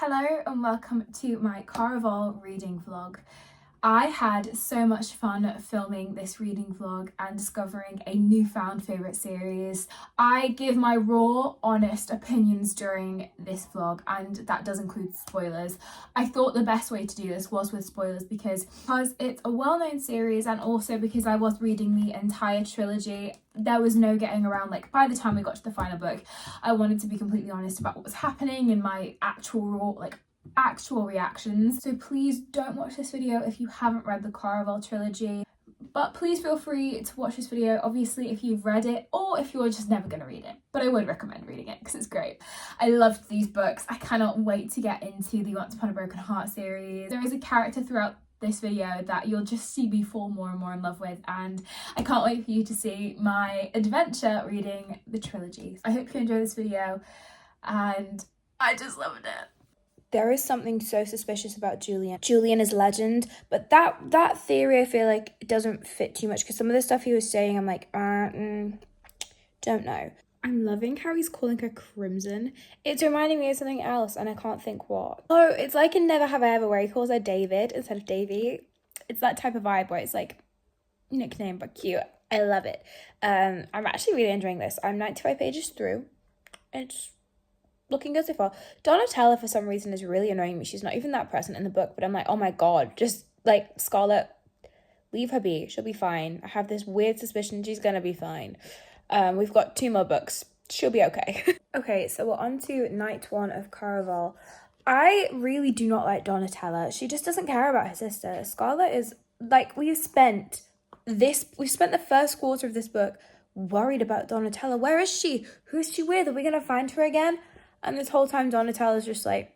Hello and welcome to my caraval reading vlog. I had so much fun filming this reading vlog and discovering a newfound favourite series. I give my raw, honest opinions during this vlog, and that does include spoilers. I thought the best way to do this was with spoilers because it's a well-known series, and also because I was reading the entire trilogy. There was no getting around, like by the time we got to the final book, I wanted to be completely honest about what was happening in my actual reactions. So please don't watch this video if you haven't read the Caraval trilogy, but please feel free to watch this video obviously if you've read it or if you're just never going to read it. But I would recommend reading it because it's great. I loved these books. I cannot wait to get into the Once Upon a Broken Heart series. There is a character throughout this video that you'll just see me fall more and more in love with, and I can't wait for you to see my adventure reading the trilogy. I hope you enjoy this video, and I just loved it. There is something so suspicious about Julian. Julian is legend, but that theory I feel like it doesn't fit too much because some of the stuff he was saying I'm like, don't know. I'm loving how he's calling her Crimson. It's reminding me of something else and I can't think what. Oh, it's like in Never Have I Ever where he calls her David instead of Davy. It's that type of vibe where it's like nickname but cute. I love it. I'm actually really enjoying this. I'm 95 pages through. It's looking good so far. Donatella for some reason is really annoying me. She's not even that present in the book, but I'm like, oh my god, just like Scarlett, leave her be. She'll be fine. I have this weird suspicion she's gonna be fine. We've got 2 more books. She'll be okay. Okay, so we're on to night 1 of Caraval. I really do not like Donatella. She just doesn't care about her sister. Scarlett is like, we've spent the first quarter of this book worried about Donatella. Where is she? Who's she with? Are we gonna find her again? And this whole time Donatella's just like,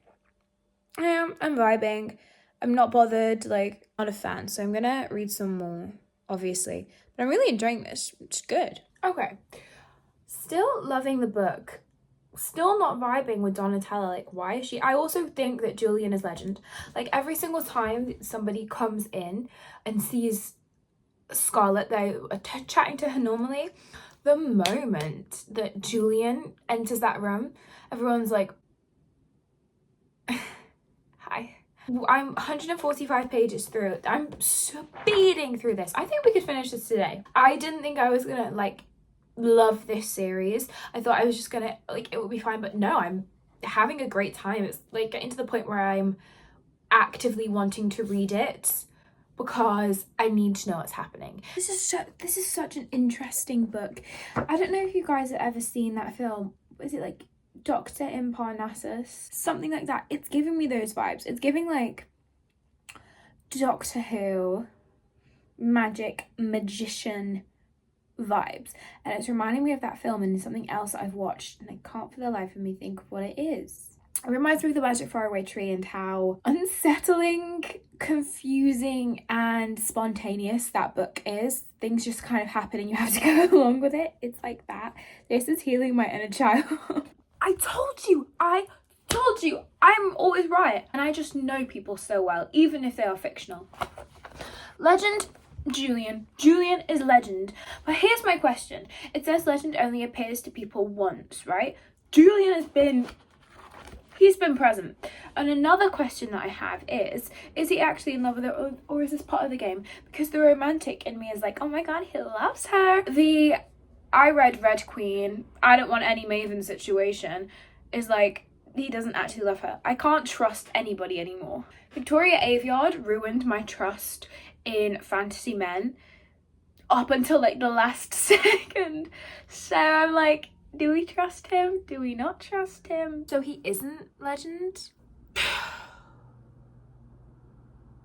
I'm vibing. I'm not bothered, like, not a fan. So I'm gonna read some more, obviously. But I'm really enjoying this. It's good. Okay. Still loving the book. Still not vibing with Donatella. Like, why is she? I also think that Julian is legend. Like, every single time somebody comes in and sees Scarlett, they are chatting to her normally. The moment that Julian enters that room, everyone's like, hi. I'm 145 pages through. I'm speeding through this. I think we could finish this today. I didn't think I was gonna like love this series. I thought I was just gonna like it would be fine, but no, I'm having a great time. It's like getting to the point where I'm actively wanting to read it because I need to know what's happening. This is such an interesting book. I don't know if you guys have ever seen that film. Is it like Dr. in Parnassus? Something like that. It's giving me those vibes. It's giving like Doctor Who, magician vibes. And it's reminding me of that film and something else that I've watched and I can't for the life of me think of what it is. It reminds me of The Magic Faraway Tree and how unsettling, confusing and spontaneous that book is. Things just kind of happen and you have to go along with it. It's like that. This is healing my inner child. I told you, I'm always right. And I just know people so well, even if they are fictional. Legend, Julian. Julian is legend. But here's my question. It says legend only appears to people once, right? Julian he's been present. And another question that I have is he actually in love with her or is this part of the game? Because the romantic in me is like, oh my god, he loves her. I read Red Queen, I don't want any Maven situation is like, he doesn't actually love her. I can't trust anybody anymore. Victoria Aveyard ruined my trust in fantasy men up until like the last second. So I'm like, do we trust him? Do we not trust him? So he isn't legend?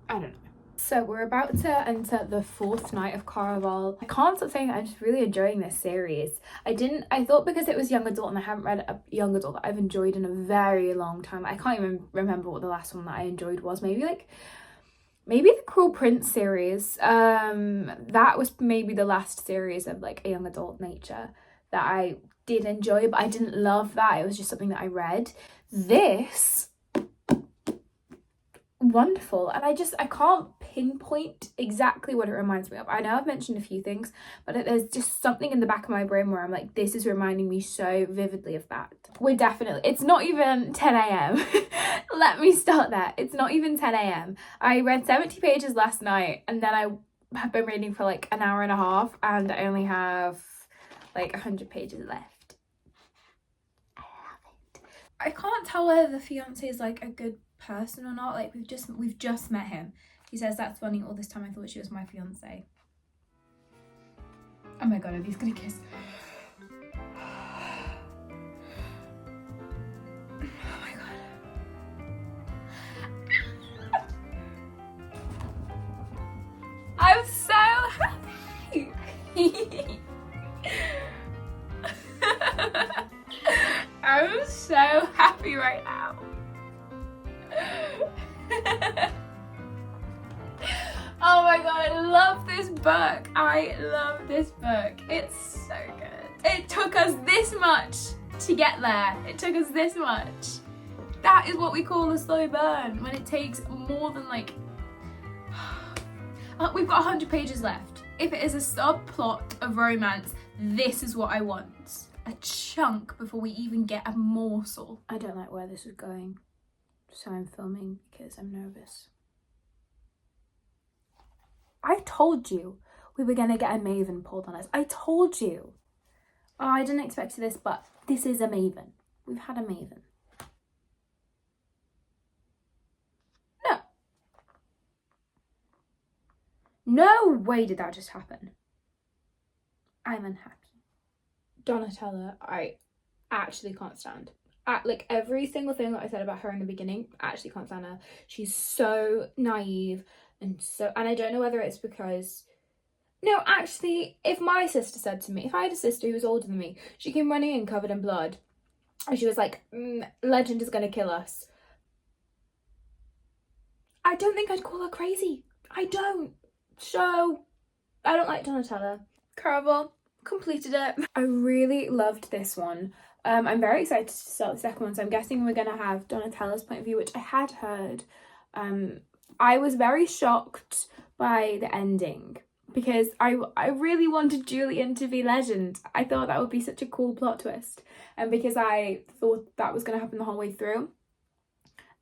I don't know. So we're about to enter the 4th night of Caraval. I can't stop saying that I'm just really enjoying this series. I thought because it was young adult and I haven't read a young adult that I've enjoyed in a very long time. I can't even remember what the last one that I enjoyed was. Maybe the Cruel Prince series. That was maybe the last series of like a young adult nature that I did enjoy, but I didn't love that. It was just something that I read. This, wonderful, and I can't pinpoint exactly what it reminds me of. I know I've mentioned a few things, but there's just something in the back of my brain where I'm like, this is reminding me so vividly of that. It's not even 10 a.m. Let me start there. It's not even 10 a.m. I read 70 pages last night, and then I have been reading for like an hour and a half, and I only have like 100 pages left. I love it. I can't tell whether the fiance is like a good person or not. Like, we've just met him. He says, that's funny, all this time I thought she was my fiance. Oh my god, are these gonna kiss? Oh my god. I'm so happy. I'm so happy right now. Oh my god, I love this book. I love this book. It's so good. It took us this much to get there. It took us this much. That is what we call a slow burn, when it takes more than like... We've got 100 pages left. If it is a subplot of romance, this is what I want. A chunk before we even get a morsel. I don't like where this is going, so I'm filming because I'm nervous. I told you we were gonna get a Maven pulled on us. I told you. Oh, I didn't expect this, but this is a Maven. We've had a Maven. No. No way did that just happen. I'm unhappy. Donatella, I actually can't stand. Like, every single thing that I said about her in the beginning, I actually can't stand her. She's so naive and I don't know whether it's because... No, actually, if my sister said to me, if I had a sister who was older than me, she came running in covered in blood, and she was like, Legend is gonna kill us, I don't think I'd call her crazy. I don't. So, I don't like Donatella. Caraval, completed it. I really loved this one. I'm very excited to start the second one, so I'm guessing we're gonna have Donatella's point of view, which I had heard. I was very shocked by the ending because I really wanted Julian to be Legend. I thought that would be such a cool plot twist, and because I thought that was gonna happen the whole way through,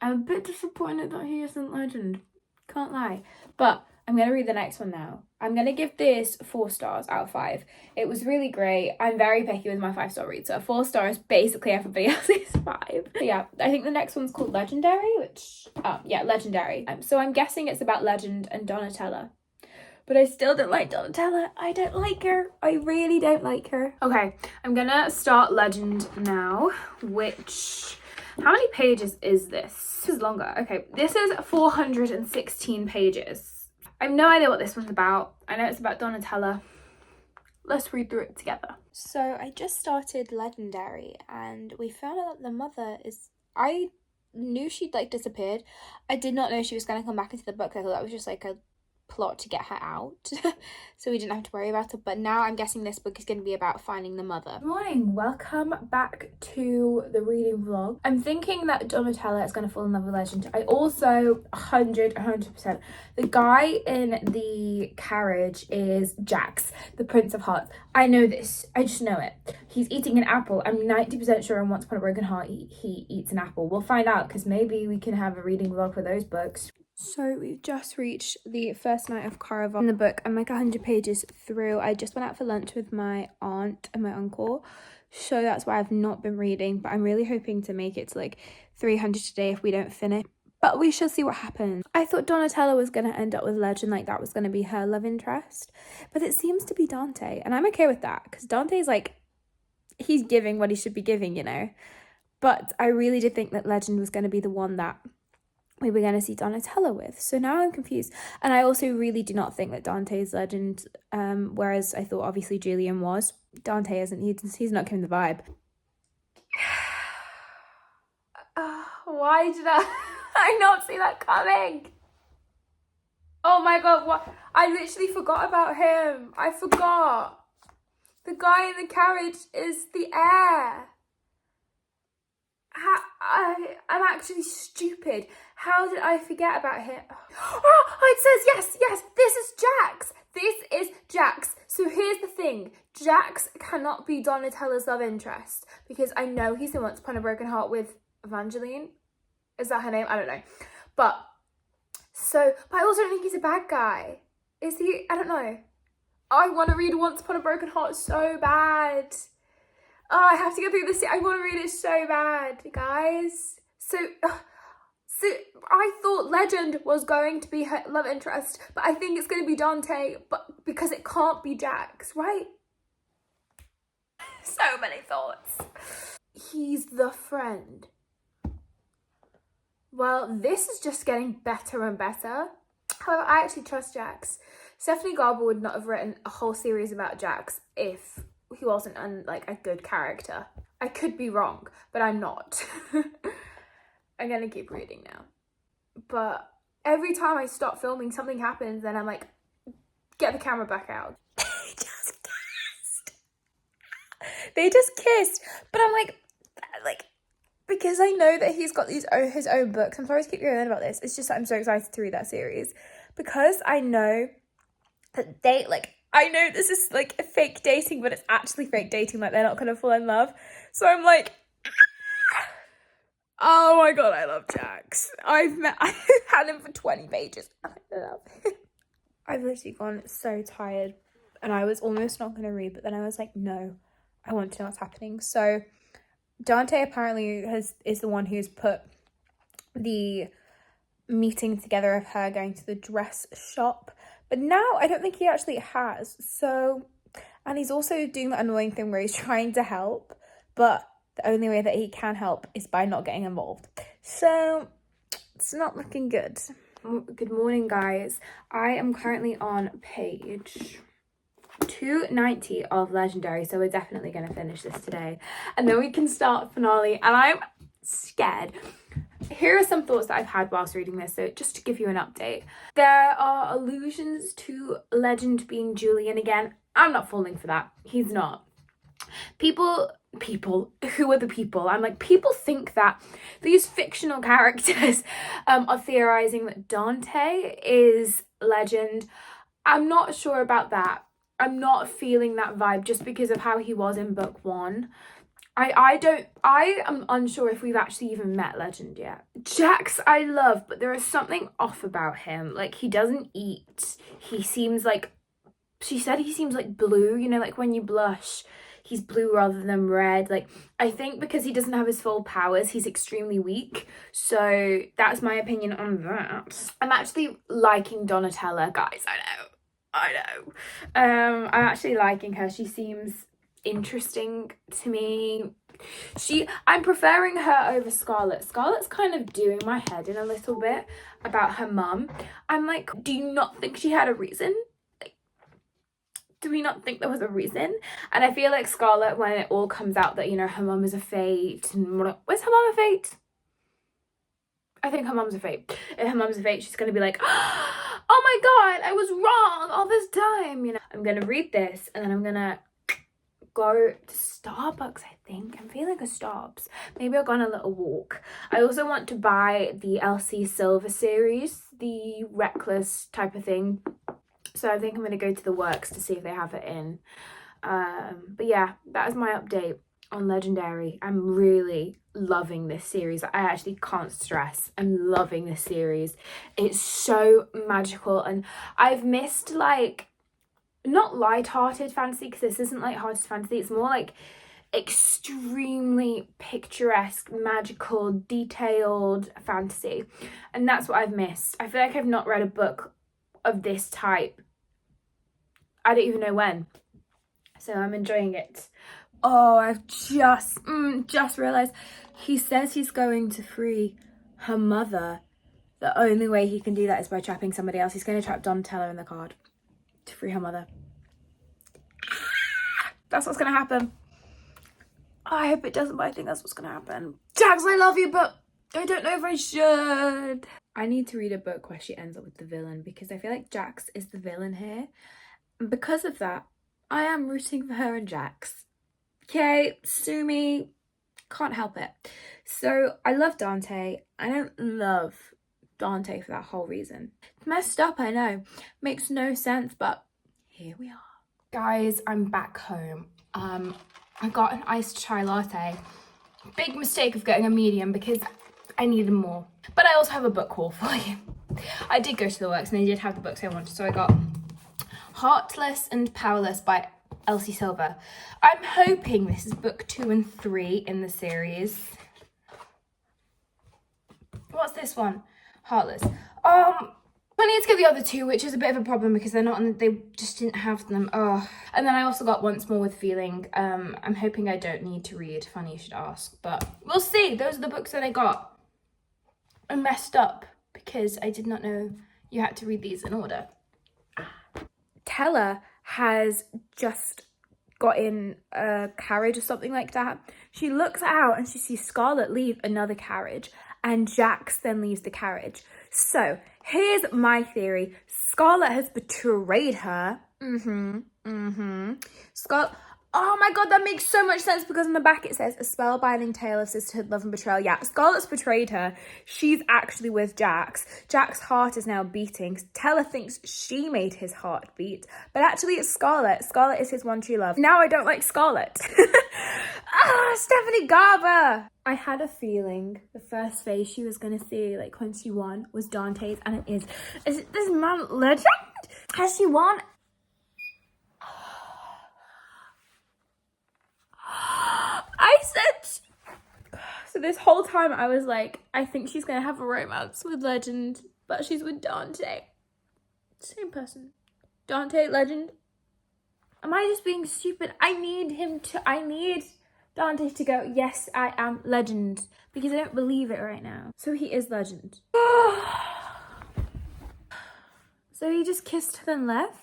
I'm a bit disappointed that he isn't Legend. Can't lie. But I'm going to read the next one now. I'm going to give this 4 stars out of 5. It was really great. I'm very picky with my 5-star read, so 4 stars, basically everybody else's 5. But yeah, I think the next one's called Legendary, Legendary. So I'm guessing it's about Legend and Donatella. But I still don't like Donatella. I don't like her. I really don't like her. Okay, I'm going to start Legend now, which... How many pages is this? This is longer. Okay, this is 416 pages. I have no idea what this one's about. I know it's about Donatella. Let's read through it together. So I just started Legendary, and we found out that the mother is... I knew she'd like disappeared. I did not know she was going to come back into the book. I thought that was just like a plot to get her out, so we didn't have to worry about it. But now I'm guessing this book is going to be about finding the mother. Good morning, welcome back to the reading vlog. I'm thinking that Donatella is going to fall in love with Legend. I also 100% the guy in the carriage is Jax, the Prince of Hearts. I know this, I just know it. He's eating an apple. I'm 90% sure in Once Upon a Broken Heart he eats an apple. We'll find out, because maybe we can have a reading vlog for those books. So we've just reached the first night of Caraval in the book. I'm like 100 pages through. I just went out for lunch with my aunt and my uncle, so that's why I've not been reading, but I'm really hoping to make it to like 300 today if we don't finish. But we shall see what happens. I thought Donatella was going to end up with Legend, like that was going to be her love interest, but it seems to be Dante, and I'm okay with that, because Dante's like, he's giving what he should be giving, you know. But I really did think that Legend was going to be the one that we were going to see Donatella with. So now I'm confused. And I also really do not think that Dante's Legend, whereas I thought obviously Julian was. Dante isn't. He's not giving the vibe. Why did I not see that coming? Oh my god, what? I literally forgot about him. I forgot. The guy in the carriage is the heir. I'm actually stupid. How did I forget about him? Oh, it says yes, this is Jax. This is Jax. So here's the thing. Jax cannot be Donatella's love interest because I know he's in Once Upon a Broken Heart with Evangeline. Is that her name? I don't know. But I also don't think he's a bad guy. Is he? I don't know. I want to read Once Upon a Broken Heart so bad. Oh, I have to go through this. I want to read it so bad, guys. So I thought Legend was going to be her love interest, but I think it's going to be Dante, but because it can't be Jax, right? So many thoughts. He's the friend. Well, this is just getting better and better. However, I actually trust Jax. Stephanie Garber would not have written a whole series about Jax if he wasn't a good character. I could be wrong, but I'm not. I'm gonna keep reading now. But every time I stop filming, something happens, and I'm like, get the camera back out. They just kissed. But I'm like, because I know that he's got his own books. I'm sorry to keep going on about this. It's just that I'm so excited to read that series. Because I know that I know this is like fake dating, but it's actually fake dating. Like, they're not gonna fall in love. So I'm like, oh my god, I love Jax. I've had him for 20 pages. I love him. I've literally gone so tired, and I was almost not gonna read, but then I was like, no, I want to know what's happening. So Dante apparently is the one who's put the meeting together of her going to the dress shop, but now I don't think he actually has. So, and he's also doing that annoying thing where he's trying to help, but the only way that he can help is by not getting involved. So it's not looking good. Good morning, guys. I am currently on page 290 of Legendary, so we're definitely going to finish this today, and then we can start finale, and I'm scared. Here are some thoughts that I've had whilst reading this, so just to give you an update. There are allusions to Legend being Julian again. I'm not falling for that. He's not. People, who are the people? I'm like, people think that these fictional characters are theorizing that Dante is Legend. I'm not sure about that. I'm not feeling that vibe just because of how he was in book 1. I am unsure if we've actually even met Legend yet. Jax I love, but there is something off about him. Like, he doesn't eat. He seems like, she said he seems like blue, you know, like when you blush, he's blue rather than red. Like, I think because he doesn't have his full powers, he's extremely weak. So that's my opinion on that. I'm actually liking Donatella, guys. I know. I'm actually liking her. She seems interesting to me. I'm preferring her over Scarlet. Scarlet's kind of doing my head in a little bit about her mum. I'm like, do you not think she had a reason? Like, do we not think there was a reason? And I feel like Scarlet, when it all comes out that, you know, her mum is a fate, and was her mum a fate? I think her mum's a fate. If her mum's a fate, she's gonna be like, oh my god, I was wrong all this time, you know. I'm gonna read this, and then I'm gonna go to Starbucks, I think. I'm feeling a Starbucks. Maybe I'll go on a little walk. I also want to buy the LC Silver series, the Reckless type of thing. So I think I'm gonna go to the works to see if they have it in. But yeah, that is my update on Legendary. I'm really loving this series. I actually can't stress, I'm loving this series. It's so magical, and I've missed, like, not light-hearted fantasy, because this isn't light-hearted fantasy, it's more like extremely picturesque, magical, detailed fantasy, and that's what I've missed. I feel like I've not read a book of this type, I don't even know when, so I'm enjoying it. Oh, I've just realised he says he's going to free her mother. The only way he can do that is by trapping somebody else. He's going to trap Donatello in the card to free her mother. That's what's going to happen. I hope it doesn't, but I think that's what's going to happen. Jax, I love you, but I don't know if I should. I need to read a book where she ends up with the villain, because I feel like Jax is the villain here. And because of that, I am rooting for her and Jax. Okay, sue me. Can't help it. So I love Dante. I don't love Dante for that whole reason. It's messed up, I know. Makes no sense, but here we are. Guys, I'm back home. I got an iced chai latte. Big mistake of getting a medium because I needed more. But I also have a book haul for you. I did go to the works and they did have the books I wanted. So I got Heartless and Powerless by Elsie Silver. I'm hoping this is book 2 and 3 in the series. What's this one? Heartless. I need to get the other 2, which is a bit of a problem because they're not, they just didn't have them. Oh. And then I also got Once More with Feeling. I'm hoping I don't need to read. Funny you should ask, but we'll see. Those are the books that I got. I messed up because I did not know you had to read these in order. Tella has just got in a carriage or something like that. She looks out and she sees Scarlet leave another carriage and Jax then leaves the carriage. So here's my theory. Scarlet has betrayed her. Scarlet. Oh my god, that makes so much sense because in the back it says a spellbinding tale of sisterhood, love and betrayal. Yeah, Scarlet's betrayed her. She's actually with Jax. Jax's heart is now beating. Tella thinks she made his heart beat, but actually it's Scarlet. Scarlet is his one true love. Now I don't like Scarlet. Stephanie Garber. I had a feeling the first face she was going to see, like when she won, was Dante's, and it is. Is this man legend? Has she won? I said, so this whole time I was like, I think she's gonna have a romance with Legend, but she's with Dante. Same person. Dante, Legend. Am I just being stupid? I need Dante to go, yes, I am Legend, because I don't believe it right now. So he is Legend. So he just kissed her and left?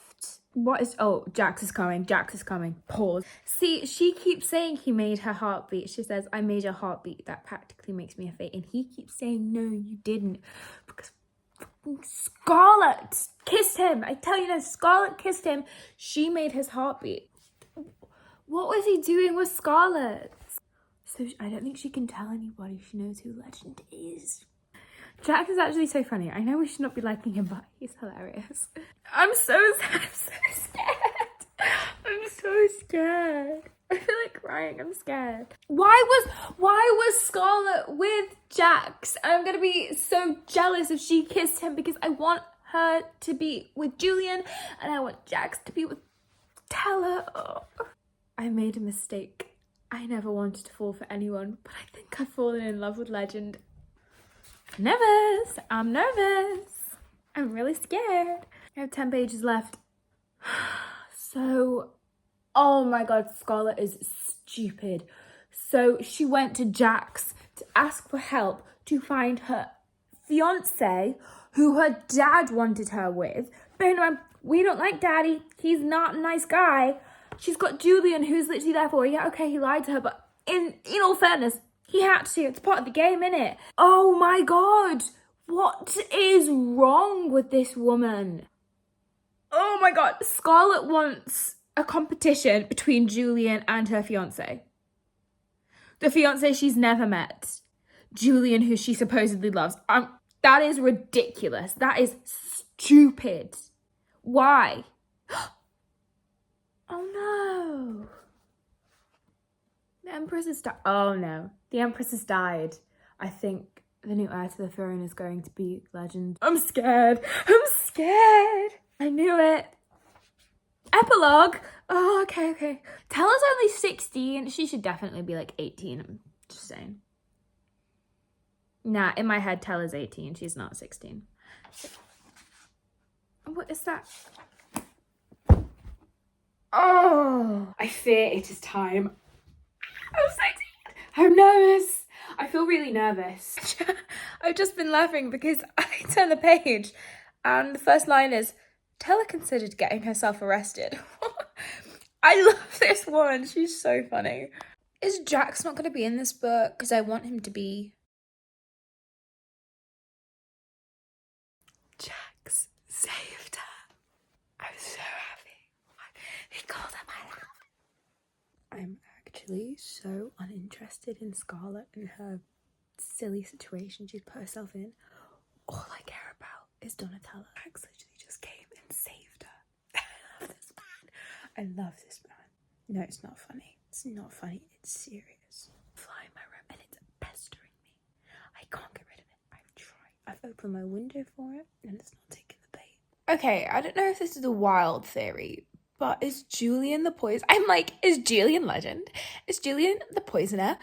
What is, oh, Jax is coming, pause. See, she keeps saying he made her heartbeat. She says, I made your heartbeat, that practically makes me a fate. And he keeps saying, no, you didn't. Because Scarlet kissed him. I tell you now, Scarlet kissed him. She made his heartbeat. What was he doing with Scarlet? So I don't think she can tell anybody. She knows who Legend is. Jax is actually so funny. I know we should not be liking him, but he's hilarious. I'm so scared. I'm so scared. I feel like crying. I'm scared. Why was Scarlet with Jax? I'm gonna be so jealous if she kissed him because I want her to be with Julian and I want Jax to be with Tella. Oh. I made a mistake. I never wanted to fall for anyone, but I think I've fallen in love with Legend. Nervous. I'm nervous. I'm really scared. I have 10 pages left. So, oh my god, Scarlet is stupid. So she went to Jax to ask for help to find her fiance who her dad wanted her with. But anyway, we don't like daddy. He's not a nice guy. She's got Julian who's literally there for her. Yeah, okay, he lied to her, but in all fairness, he had to. It's part of the game, innit? Oh my god. What is wrong with this woman? Oh my god. Scarlet wants a competition between Julian and her fiance. The fiance she's never met. Julian, who she supposedly loves. That is ridiculous. That is stupid. Why? Oh no. The Empress has died. Oh no. The Empress has died. I think the new heir to the throne is going to be Legend. I'm scared. I knew it. Epilogue. Oh, okay. Tella's only 16. She should definitely be like 18. I'm just saying. Nah, in my head, Tella's 18. She's not 16. What is that? Oh, I fear it is time. I'm so excited. I'm nervous. I feel really nervous. I've just been laughing because I turned the page and the first line is, Tella considered getting herself arrested. I love this one. She's so funny. Is Jax not going to be in this book? Because I want him to be. Jax saved her. I'm so happy. He called her my love. I'm actually literally so uninterested in Scarlett and her silly situation she's put herself in. All I care about is Donatella. Max literally just came and saved her. I love this man. I love this man. No, it's not funny. It's not funny. It's serious. Fly in my room and it's pestering me. I can't get rid of it. I've tried. I've opened my window for it and it's not taking the bait. Okay, I don't know if this is a wild theory, but is Julian the poison? I'm like, is Julian legend? Is Julian the poisoner?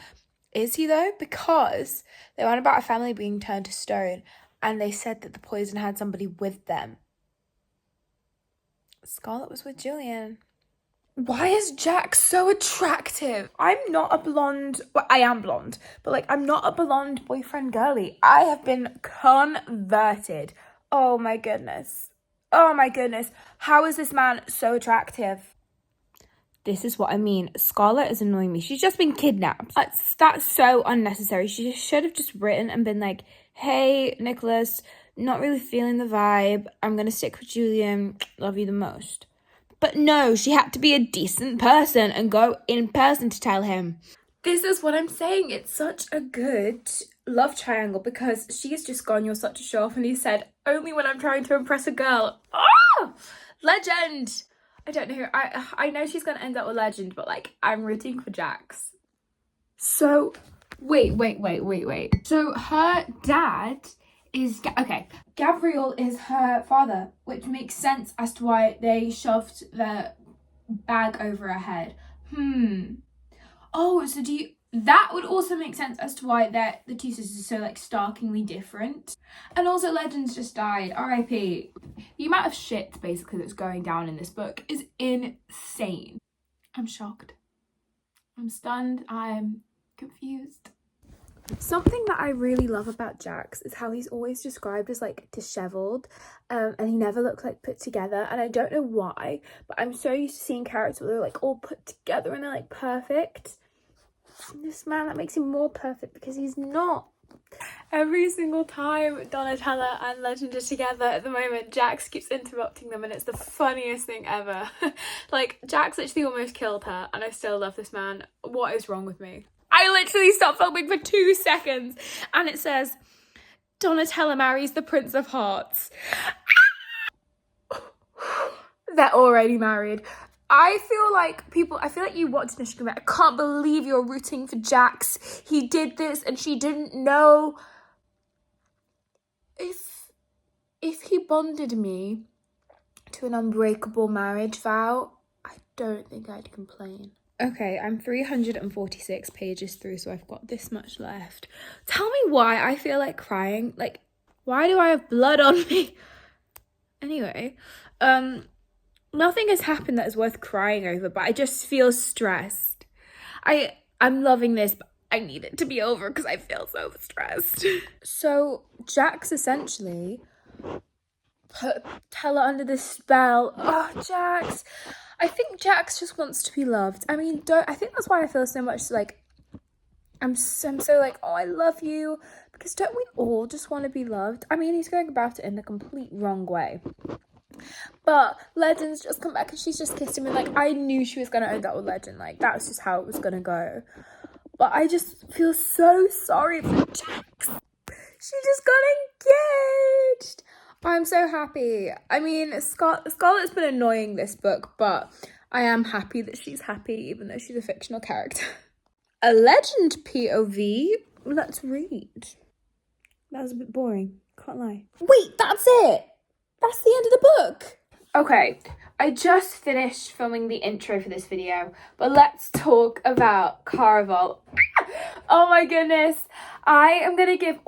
Is he though? Because they went about a family being turned to stone and they said that the poison had somebody with them. Scarlett was with Julian. Why is Jack so attractive? I'm not a blonde. Well, I am blonde, but like, I'm not a blonde boyfriend girly. I have been converted. Oh my goodness. Oh my goodness. How is this man so attractive? This is what I mean. Scarlett is annoying me. She's just been kidnapped. That's so unnecessary. She should have just written and been like, hey, Nicholas, not really feeling the vibe. I'm going to stick with Julian. Love you the most. But no, she had to be a decent person and go in person to tell him. This is what I'm saying. It's such a good love triangle because she's just gone, you're such a show-off, and he said, only when I'm trying to impress a girl. Oh, legend. I don't know who, I know she's going to end up with legend, but like, I'm rooting for Jax. So, wait. So her dad is, okay, Gabriel is her father, which makes sense as to why they shoved the bag over her head. Oh, so that would also make sense as to why the two sisters are so like starkingly different. And also Legends just died, R.I.P. The amount of shit basically that's going down in this book is insane. I'm shocked. I'm stunned. I'm confused. Something that I really love about Jax is how he's always described as like disheveled, and he never looks like put together, and I don't know why, but I'm so used to seeing characters where they're like all put together and they're like perfect. This man, that makes him more perfect because he's not. Every single time Donatella and Legend are together at the moment, Jax keeps interrupting them and it's the funniest thing ever. Like, Jax literally almost killed her and I still love this man. What is wrong with me? I literally stopped filming for 2 seconds and it says, Donatella marries the Prince of Hearts. They're already married. I feel like you watch this, I can't believe you're rooting for Jax. He did this and she didn't know. If he bonded me to an unbreakable marriage vow, I don't think I'd complain. Okay, I'm 346 pages through, so I've got this much left. Tell me why I feel like crying. Like, why do I have blood on me? Anyway, nothing has happened that is worth crying over, but I just feel stressed. I'm loving this, but I need it to be over because I feel so stressed. So Jax essentially put Tella under this spell. Oh, Jax. I think Jax just wants to be loved. I mean, I think that's why I feel so much like, I'm so like, oh, I love you. Because don't we all just want to be loved? I mean, he's going about it in the complete wrong way. But Legend's just come back and she's just kissed him and like, I knew she was going to end up with Legend. Like, that was just how it was going to go. But I just feel so sorry for Jax. She just got engaged. I'm so happy. I mean, Scarlett's been annoying this book, but I am happy that she's happy, even though she's a fictional character. A Legend POV? Let's read. That was a bit boring, can't lie. Wait, that's it! That's the end of the book! Okay, I just finished filming the intro for this video, but let's talk about Caraval. Oh my goodness. I'm gonna give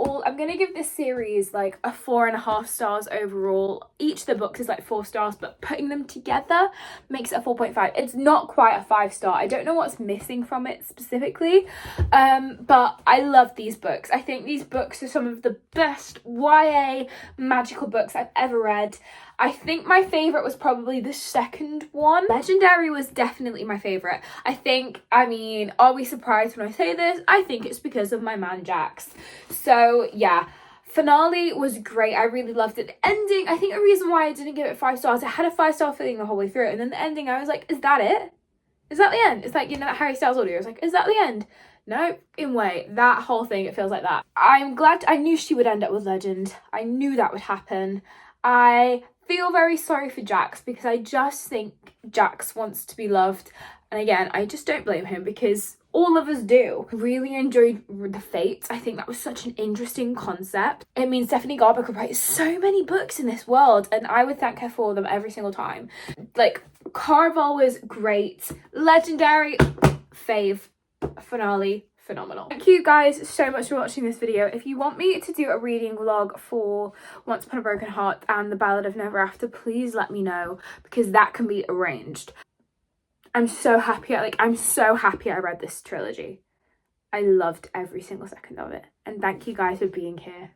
this series like a 4.5 stars overall. Each of the books is like 4 stars, but putting them together makes it a 4.5. It's not quite a 5-star. I don't know what's missing from it specifically, but I love these books. I think these books are some of the best YA magical books I've ever read. I think my favourite was probably the second one. Legendary was definitely my favourite. I mean, are we surprised when I say this? I think it's because of my man Jax. So yeah, finale was great. I really loved it. The ending, I think the reason why I didn't give it 5 stars, I had a 5-star feeling the whole way through, and then the ending I was like, is that it? Is that the end? It's like, you know, that Harry Styles audio. It's like, is that the end? No, in way. That whole thing, it feels like that. I'm glad, I knew she would end up with Legend. I knew that would happen. I feel very sorry for Jax because I just think Jax wants to be loved. And again, I just don't blame him because all of us do. Really enjoyed the Fates. I think that was such an interesting concept. It means Stephanie Garber could write so many books in this world, and I would thank her for them every single time. Like, Caraval was great. Legendary, fave, finale, phenomenal. Thank you guys so much for watching this video. If you want me to do a reading vlog for Once Upon a Broken Heart and The Ballad of Never After, please let me know because that can be arranged. I'm so happy, I'm so happy I read this trilogy. I loved every single second of it. And thank you guys for being here.